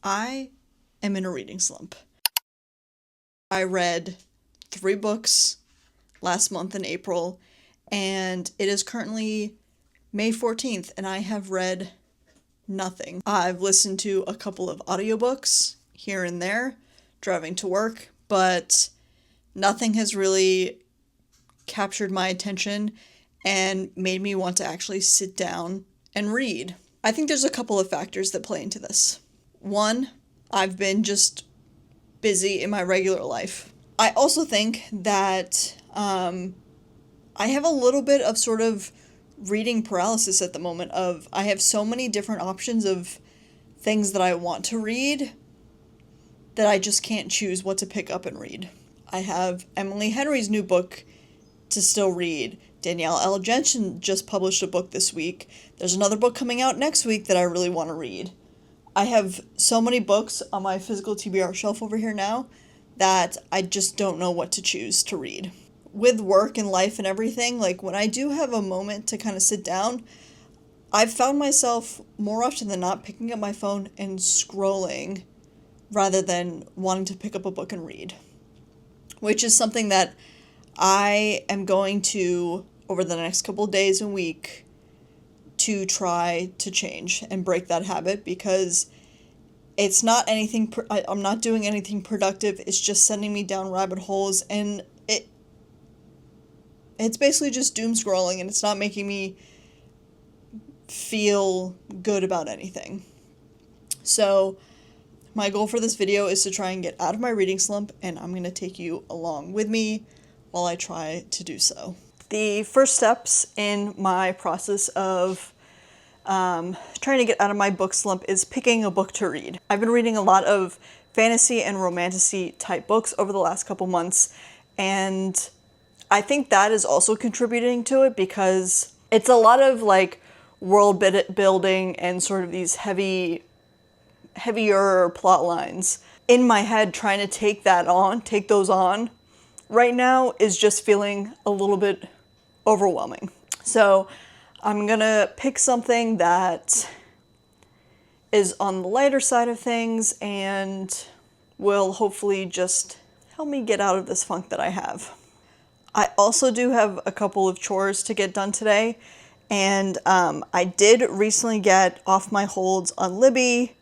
I am in a reading slump. I read 3 books last month in April, and it is currently May 14th, and I have read nothing. I've listened to a couple of audiobooks here and there, driving to work, but nothing has really captured my attention and made me want to actually sit down and read. I think there's a couple of factors that play into this. One, I've been just busy in my regular life. I also think that I have a little bit of sort of reading paralysis at the moment. I have so many different options of things that I want to read that I just can't choose what to pick up and read. I have Emily Henry's new book to still read. Danielle L. Jensen just published a book this week. There's another book coming out next week that I really want to read. I have so many books on my physical TBR shelf over here now that I just don't know what to choose to read. With work and life and everything, like when I do have a moment to kind of sit down, I've found myself more often than not picking up my phone and scrolling rather than wanting to pick up a book and read, which is something that I am going to, over the next couple of days and week, to try to change and break that habit, because it's not anything, I'm not doing anything productive. It's just sending me down rabbit holes, and it's basically just doom scrolling, and it's not making me feel good about anything. So my goal for this video is to try and get out of my reading slump, and I'm going to take you along with me while I try to do so. The first steps in my process of trying to get out of my book slump is picking a book to read. I've been reading a lot of fantasy and romantasy type books over the last couple months, and I think that is also contributing to it, because it's a lot of like world building and sort of these heavier plot lines. In my head, trying to take those on right now is just feeling a little bit overwhelming. So I'm gonna pick something that is on the lighter side of things and will hopefully just help me get out of this funk that I have. I also do have a couple of chores to get done today, and I did recently get Off My Holds on Libby,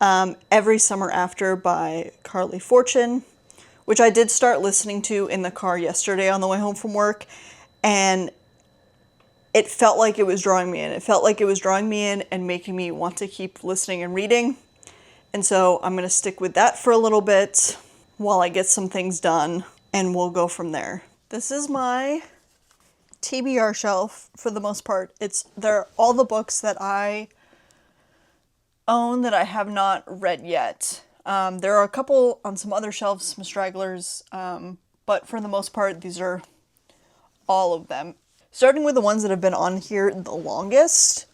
Every Summer After by Carly Fortune, which I did start listening to in the car yesterday on the way home from work, and it felt like it was drawing me in. It felt like it was drawing me in and making me want to keep listening and reading. And so I'm going to stick with that for a little bit while I get some things done, and we'll go from there. This is my TBR shelf for the most part. They're all the books that I own that I have not read yet. There are a couple on some other shelves, some stragglers, but for the most part, these are all of them. Starting with the ones that have been on here the longest,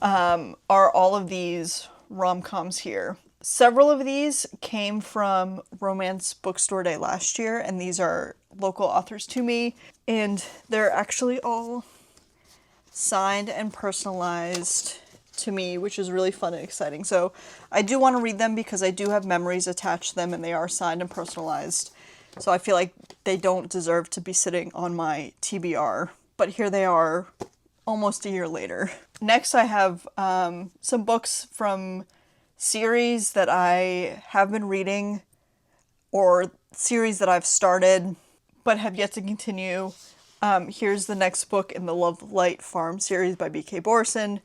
are all of these rom-coms here. Several of these came from Romance Bookstore Day last year, and these are local authors to me, and they're actually all signed and personalized to me, which is really fun and exciting. So I do want to read them because I do have memories attached to them, and they are signed and personalized. So I feel like they don't deserve to be sitting on my TBR. But here they are almost a year later. Next I have some books from series that I have been reading, or series that I've started but have yet to continue. Here's the next book in the Love Light Farm series by B.K. Borison.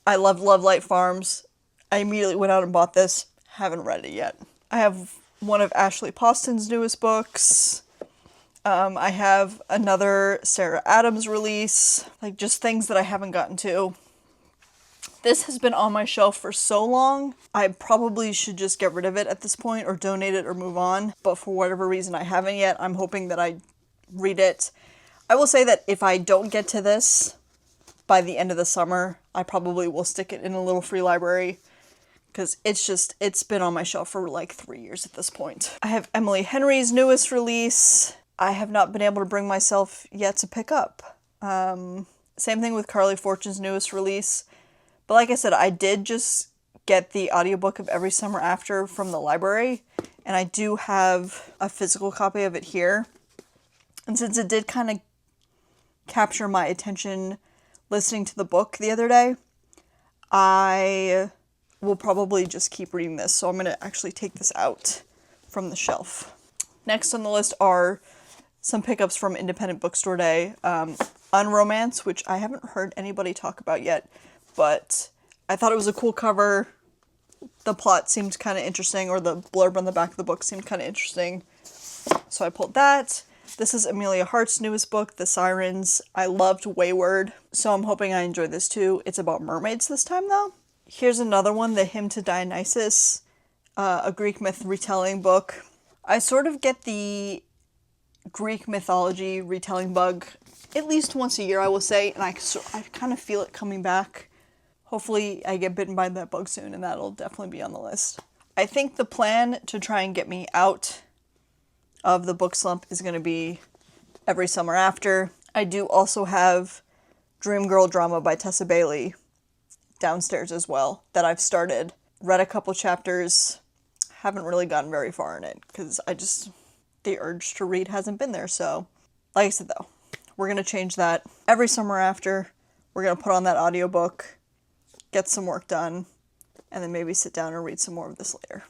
I love Love Light Farms. I immediately went out and bought this. Haven't read it yet. I have one of Ashley Poston's newest books. I have another Sarah Adams release. Like, just things that I haven't gotten to. This has been on my shelf for so long, I probably should just get rid of it at this point, or donate it or move on. But for whatever reason I haven't yet. I'm hoping that I read it. I will say that if I don't get to this by the end of the summer, I probably will stick it in a little free library, because it's been on my shelf for like 3 years at this point. I have Emily Henry's newest release. I have not been able to bring myself yet to pick up. Same thing with Carly Fortune's newest release. But like I said, I did just get the audiobook of Every Summer After from the library, and I do have a physical copy of it here. And since it did kind of capture my attention listening to the book the other day, I will probably just keep reading this. So I'm going to actually take this out from the shelf. Next on the list are some pickups from Independent Bookstore Day. Unromance, which I haven't heard anybody talk about yet, but I thought it was a cool cover. The plot seemed kind of interesting, or the blurb on the back of the book seemed kind of interesting. So I pulled that. This is Amelia Hart's newest book, The Sirens. I loved Wayward, so I'm hoping I enjoy this too. It's about mermaids this time though. Here's another one, The Hymn to Dionysus, a Greek myth retelling book. I sort of get the Greek mythology retelling bug at least once a year, I will say, and I kind of feel it coming back. Hopefully I get bitten by that bug soon, and that'll definitely be on the list. I think the plan to try and get me out of the book slump is going to be Every Summer After. I do also have Dream Girl Drama by Tessa Bailey downstairs as well, that I've started. Read a couple chapters, haven't really gotten very far in it, because the urge to read hasn't been there, so. Like I said though, we're going to change that. Every Summer After, we're going to put on that audiobook, get some work done, and then maybe sit down and read some more of this later.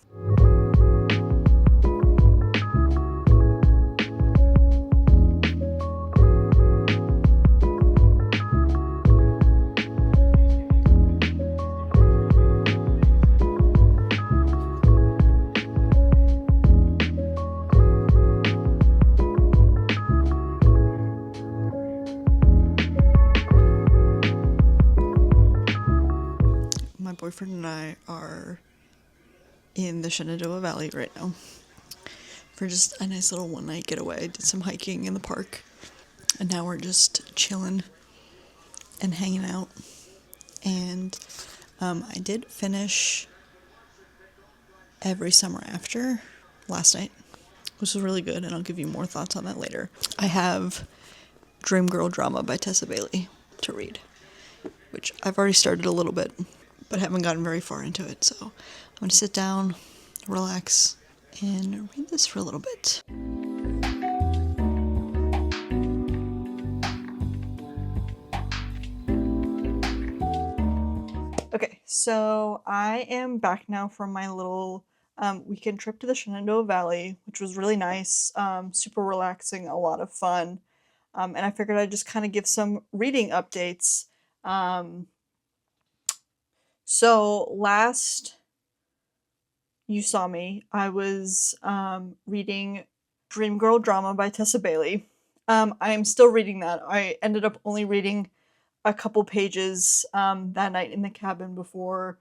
My boyfriend and I are in the Shenandoah Valley right now for just a nice little one-night getaway. Did some hiking in the park, and now we're just chilling and hanging out. And I did finish Every Summer After last night, which was really good, and I'll give you more thoughts on that later. I have Dream Girl Drama by Tessa Bailey to read, which I've already started a little bit, but haven't gotten very far into it, so I'm going to sit down, relax, and read this for a little bit. Okay, so I am back now from my little weekend trip to the Shenandoah Valley, which was really nice, super relaxing, a lot of fun, and I figured I'd just kind of give some reading updates. So last you saw me, I was reading Dream Girl Drama by Tessa Bailey. I am still reading that. I ended up only reading a couple pages that night in the cabin before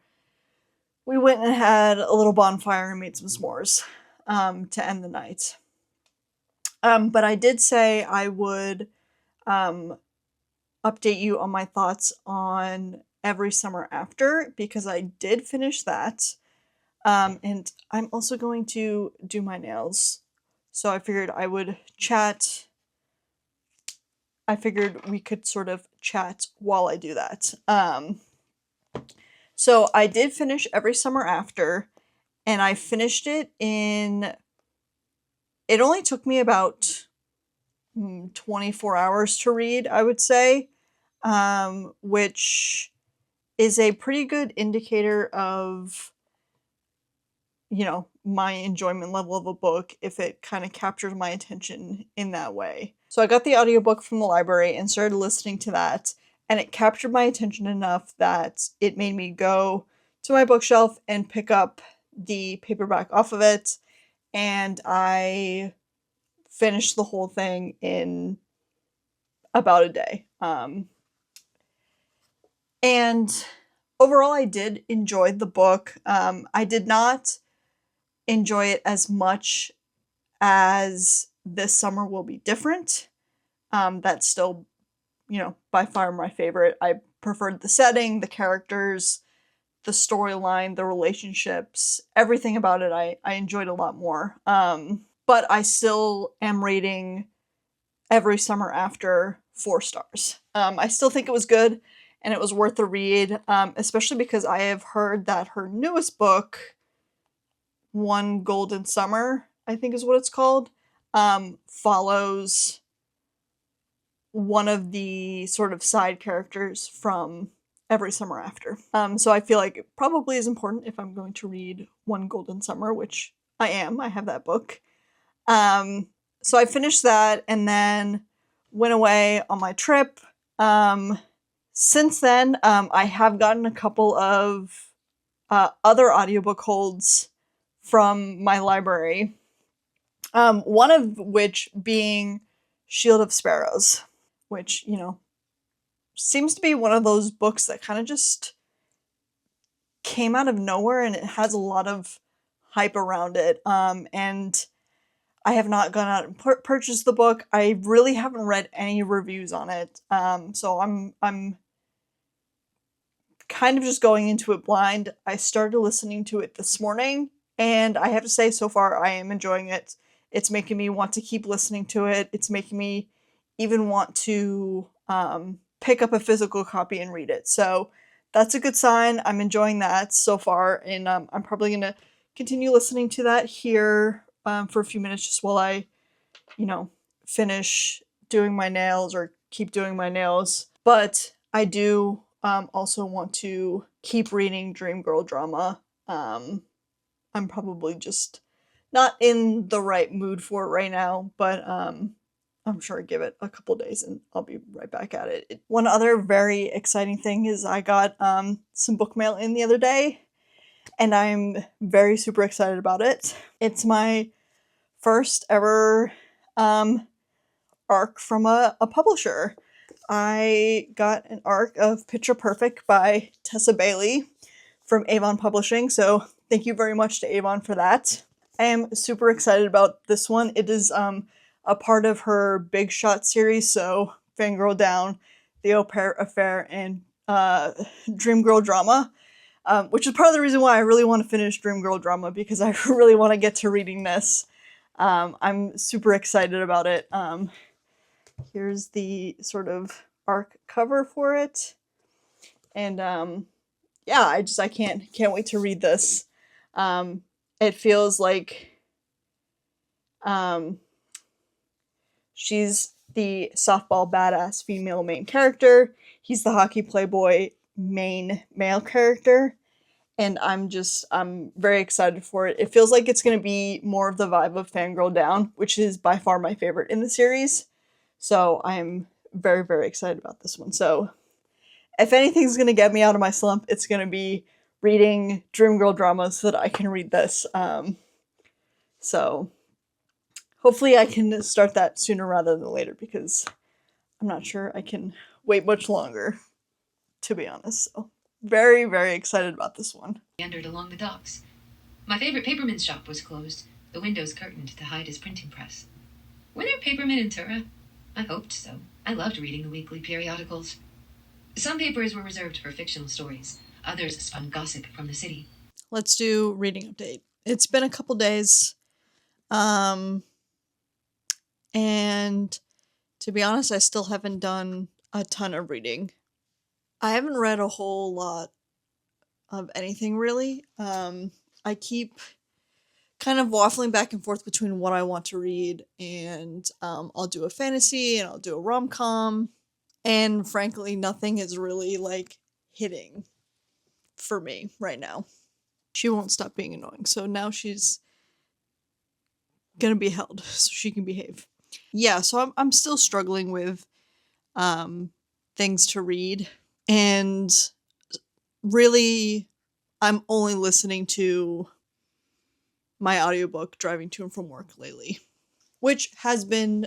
we went and had a little bonfire and made some s'mores to end the night. But I did say I would update you on my thoughts on Every Summer After, because I did finish that. And I'm also going to do my nails. So I figured I would chat. I figured we could sort of chat while I do that. So I did finish Every Summer After, and I finished it it only took me about 24 hours to read, I would say, which is a pretty good indicator of, my enjoyment level of a book if it kind of captures my attention in that way. So I got the audiobook from the library and started listening to that, and it captured my attention enough that it made me go to my bookshelf and pick up the paperback off of it, and I finished the whole thing in about a day. And overall, I did enjoy the book. I did not enjoy it as much as This Summer Will Be Different. That's still, by far my favorite. I preferred the setting, the characters, the storyline, the relationships, everything about it I enjoyed a lot more. But I still am rating Every Summer After 4 stars. I still think it was good, and it was worth the read, especially because I have heard that her newest book, One Golden Summer, I think is what it's called, follows one of the sort of side characters from Every Summer After. So I feel like it probably is important if I'm going to read One Golden Summer, which I am. I have that book. So I finished that and then went away on my trip. Since then, I have gotten a couple of other audiobook holds from my library. One of which being Shield of Sparrows, which, you know, seems to be one of those books that kind of just came out of nowhere, and it has a lot of hype around it. And I have not gone out and purchased the book. I really haven't read any reviews on it. So I'm kind of just going into it blind. I started listening to it this morning, and I have to say, so far, I am enjoying it. It's making me want to keep listening to it. It's making me even want to pick up a physical copy and read it. So that's a good sign. I'm enjoying that so far, and I'm probably going to continue listening to that here for a few minutes just while I, you know, finish doing my nails or keep doing my nails. But I do also want to keep reading Dream Girl drama. I'm probably just not in the right mood for it right now, but I'm sure I'll give it a couple days and I'll be right back at it. One other very exciting thing is I got some book mail in the other day, and I'm very super excited about it. It's my first ever arc from a publisher. I got an arc of Picture Perfect by Tessa Bailey from Avon Publishing, so thank you very much to Avon for that. I am super excited about this one. It is a part of her Big Shot series, so Fangirl Down, The Au Pair Affair, and Dream Girl Drama, which is part of the reason why I really want to finish Dream Girl Drama, because I really want to get to reading this. I'm super excited about it. Here's the sort of arc cover for it, and yeah, I can't wait to read this. It feels like she's the softball badass female main character. He's the hockey playboy main male character, and I'm very excited for it. It feels like it's going to be more of the vibe of Fangirl Down, which is by far my favorite in the series. So I'm very, very excited about this one. So if anything's going to get me out of my slump, it's going to be reading Dream Girl drama so that I can read this. So hopefully I can start that sooner rather than later, because I'm not sure I can wait much longer, to be honest. So very, very excited about this one. Meandered along the docks. My favorite paperman's shop was closed, the windows curtained to hide his printing press. Were there papermen in Tura? I hoped so. I loved reading the weekly periodicals. Some papers were reserved for fictional stories. Others spun gossip from the city. Let's do reading update. It's been a couple days. And to be honest, I still haven't done a ton of reading. I haven't read a whole lot of anything, really. I keep kind of waffling back and forth between what I want to read, and I'll do a fantasy and I'll do a rom-com, and frankly, nothing is really, like, hitting for me right now. She won't stop being annoying, so now she's gonna be held so she can behave. Yeah, so I'm still struggling with things to read, and really I'm only listening to my audiobook driving to and from work lately, which I've been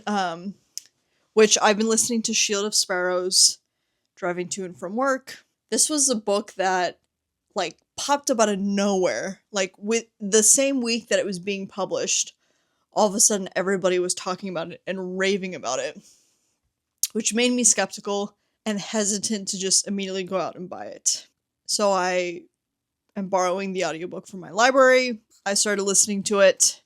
listening to Shield of Sparrows driving to and from work. This was a book that, like, popped up out of nowhere. Like, with the same week that it was being published, all of a sudden everybody was talking about it and raving about it, which made me skeptical and hesitant to just immediately go out and buy it. So I am borrowing the audiobook from my library. I started listening to it,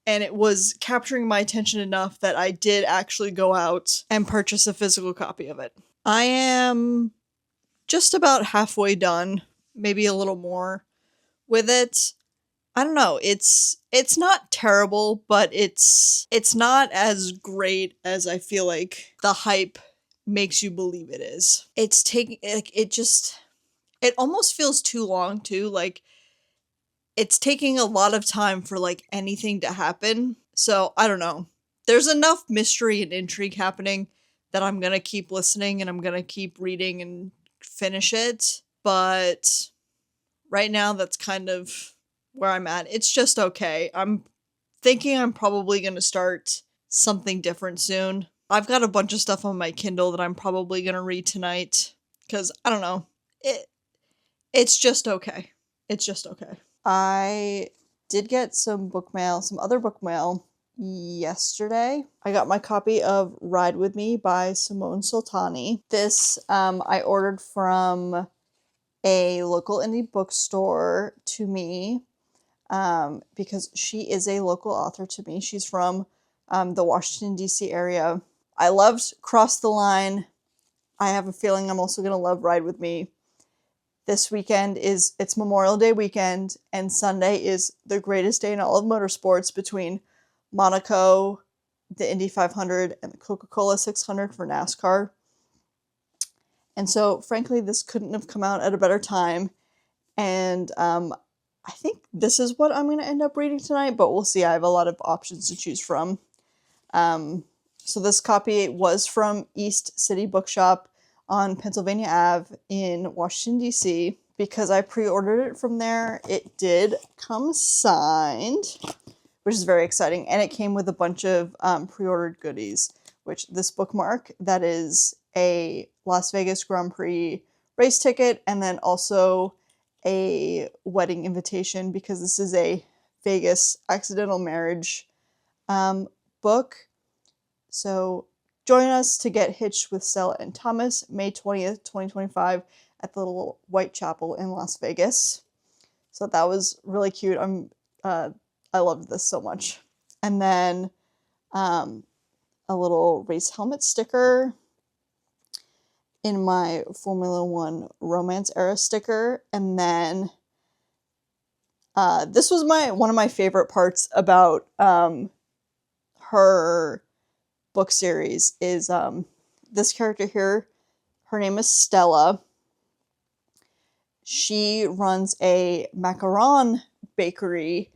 and it was capturing my attention enough that I did actually go out and purchase a physical copy of it. I am just about halfway done, maybe a little more with it. I don't know. It's not terrible, but it's not as great as I feel like the hype makes you believe it is. It's taking like it almost feels too long too. Like it's taking a lot of time for like anything to happen. So, I don't know. There's enough mystery and intrigue happening that I'm going to keep listening and I'm going to keep reading and finish it. But right now that's kind of where I'm at. It's just okay. I'm thinking I'm probably going to start something different soon. I've got a bunch of stuff on my Kindle that I'm probably going to read tonight cuz I don't know. It's just okay. It's just okay. I did get some book mail, some other book mail yesterday. I got my copy of Ride With Me by Simone Sultani. This I ordered from a local indie bookstore to me because she is a local author to me. She's from the Washington, D.C. area. I loved Cross the Line. I have a feeling I'm also going to love Ride With Me. This weekend it's Memorial Day weekend, and Sunday is the greatest day in all of motorsports between Monaco, the Indy 500, and the Coca-Cola 600 for NASCAR. And so, frankly, this couldn't have come out at a better time. And I think this is what I'm going to end up reading tonight, but we'll see. I have a lot of options to choose from. So this copy was from East City Bookshop on Pennsylvania Ave in Washington, D.C. Because I pre-ordered it from there, it did come signed, which is very exciting. And it came with a bunch of pre-ordered goodies, which this bookmark, that is a Las Vegas Grand Prix race ticket, and then also a wedding invitation, because this is a Vegas accidental marriage book. So join us to get hitched with Stella and Thomas, May 20th, 2025, at the Little White Chapel in Las Vegas. So that was really cute. I loved this so much. And then a little race helmet sticker in my Formula One romance era sticker. And then this was one of my favorite parts about her book series is this character here. Her name is Stella. She runs a macaron bakery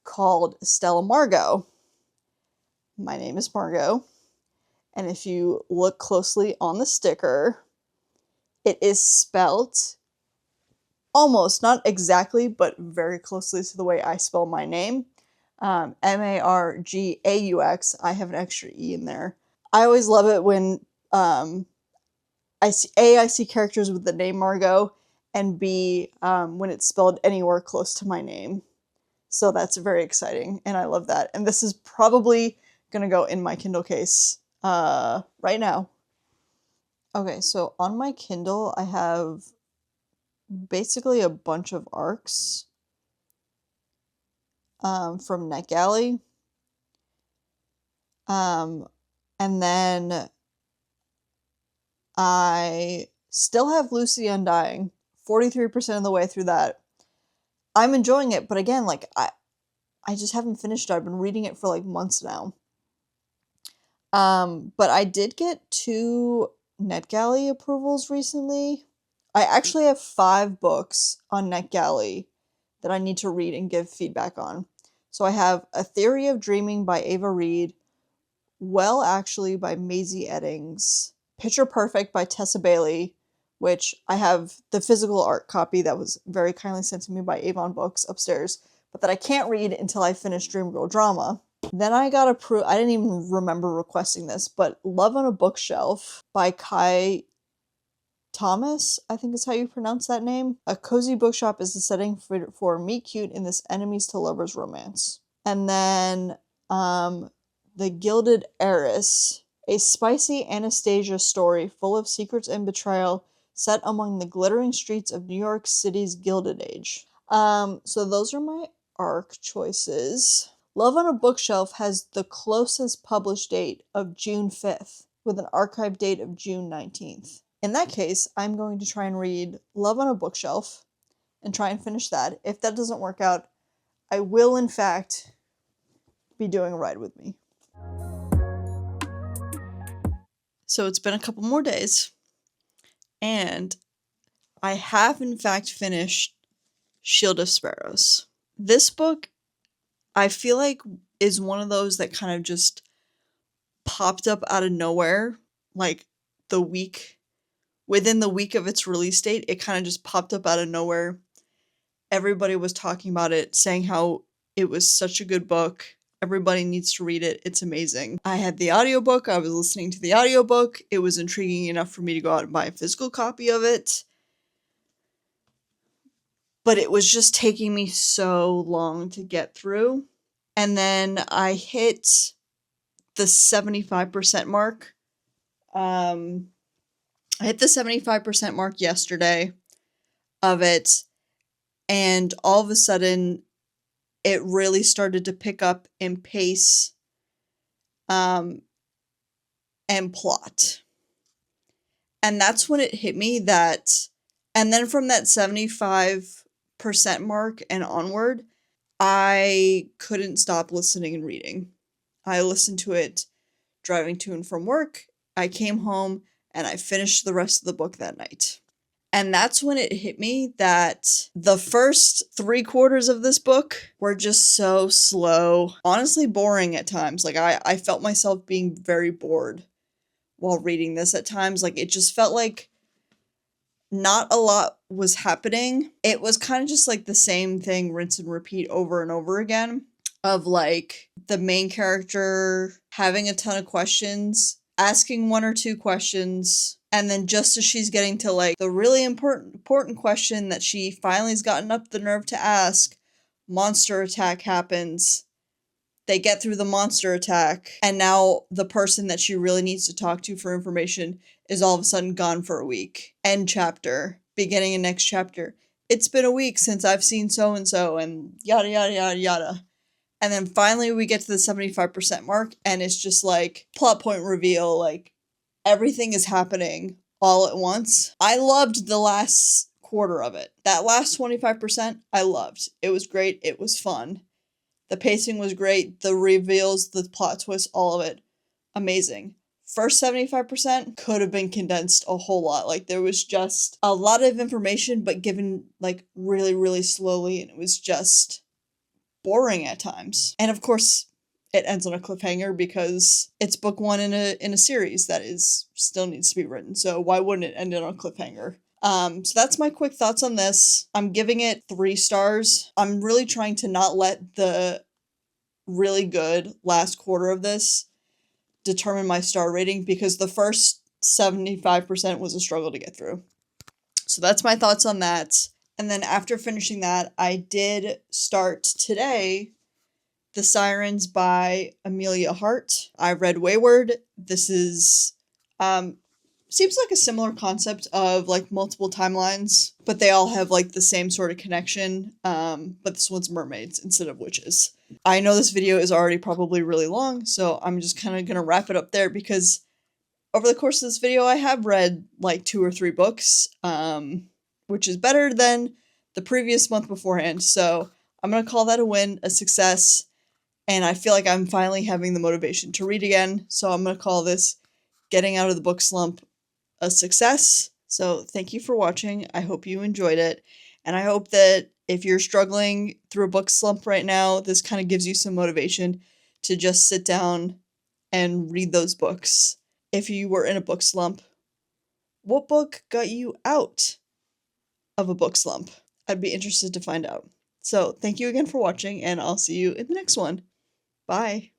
called Stella Margot. My name is Margot. And if you look closely on the sticker, it is spelt almost, not exactly, but very closely to the way I spell my name. Margaux. I have an extra E in there. I always love it when I see characters with the name Margot, and B, when it's spelled anywhere close to my name. So that's very exciting, and I love that. And this is probably gonna go in my Kindle case right now. Okay, so on my Kindle, I have basically a bunch of arcs from NetGalley. And then I still have Lucy Undying, 43% of the way through that. I'm enjoying it, but again, like, I just haven't finished it. I've been reading it for like months now. But I did get 2 NetGalley approvals recently. I actually have 5 books on NetGalley that I need to read and give feedback on. So I have A Theory of Dreaming by Ava Reed, Well Actually by Maisie Eddings, Picture Perfect by Tessa Bailey, which I have the physical art copy that was very kindly sent to me by Avon Books upstairs, but that I can't read until I finish Dreamgirl Drama. Then I got approved, I didn't even remember requesting this, but Love on a Bookshelf by Kai Thomas, I think is how you pronounce that name. A cozy bookshop is the setting for meet cute in this enemies to lovers romance. And then The Gilded Heiress, a spicy Anastasia story full of secrets and betrayal set among the glittering streets of New York City's Gilded Age. So those are my ARC choices. Love on a Bookshelf has the closest published date of June 5th, with an archive date of June 19th. In that case, I'm going to try and read Love on a Bookshelf and try and finish that. If that doesn't work out, I will in fact be doing a ride with me. So it's been a couple more days, and I have in fact finished Shield of Sparrows. This book, I feel like, is one of those that kind of just popped up out of nowhere, like within the week of its release date, it kind of just popped up out of nowhere. Everybody was talking about it, saying how it was such a good book. Everybody needs to read it. It's amazing. I had the audiobook. I was listening to the audiobook. It was intriguing enough for me to go out and buy a physical copy of it. But it was just taking me so long to get through. And then I hit the 75% mark. I hit the 75% mark yesterday of it, and all of a sudden it really started to pick up in pace and plot. And that's when it hit me that, and then from that 75% mark and onward, I couldn't stop listening and reading. I listened to it driving to and from work. I came home and I finished the rest of the book that night. And that's when it hit me that the first 3/4 of this book were just so slow, honestly boring at times. Like I felt myself being very bored while reading this at times. Like it just felt like not a lot was happening. It was kind of just like the same thing, rinse and repeat over and over again, of like the main character having a ton of questions, asking one or two questions, and then just as she's getting to like the really important question that she finally's gotten up the nerve to ask, monster attack happens. They get through the monster attack, and now the person that she really needs to talk to for information is all of a sudden gone for a week. End chapter. Beginning of next chapter. It's been a week since I've seen so-and-so, and yada yada yada yada. And then finally we get to the 75% mark, and it's just like plot point reveal, like everything is happening all at once. I loved the last quarter of it. That last 25% I loved. It was great. It was fun. The pacing was great. The reveals, the plot twists, all of it, amazing. First 75% could have been condensed a whole lot. Like there was just a lot of information, but given like really, really slowly, and it was just boring at times. And of course, it ends on a cliffhanger because it's book one in a series that is still needs to be written. So why wouldn't it end on a cliffhanger? So that's my quick thoughts on this. I'm giving it 3 stars. I'm really trying to not let the really good last quarter of this determine my star rating, because the first 75% was a struggle to get through. So that's my thoughts on that. And then after finishing that, I did start today The Sirens by Amelia Hart. I read Wayward. This is seems like a similar concept of like multiple timelines, but they all have like the same sort of connection. But this one's mermaids instead of witches. I know this video is already probably really long, so I'm just kind of gonna wrap it up there, because over the course of this video I have read like 2 or 3 books, which is better than the previous month beforehand. So I'm gonna call that a win, a success, and I feel like I'm finally having the motivation to read again. So I'm gonna call this getting out of the book slump a success. So thank you for watching. I hope you enjoyed it. And I hope that if you're struggling through a book slump right now, this kind of gives you some motivation to just sit down and read those books. If you were in a book slump, what book got you out of a book slump? I'd be interested to find out. So thank you again for watching, and I'll see you in the next one. Bye.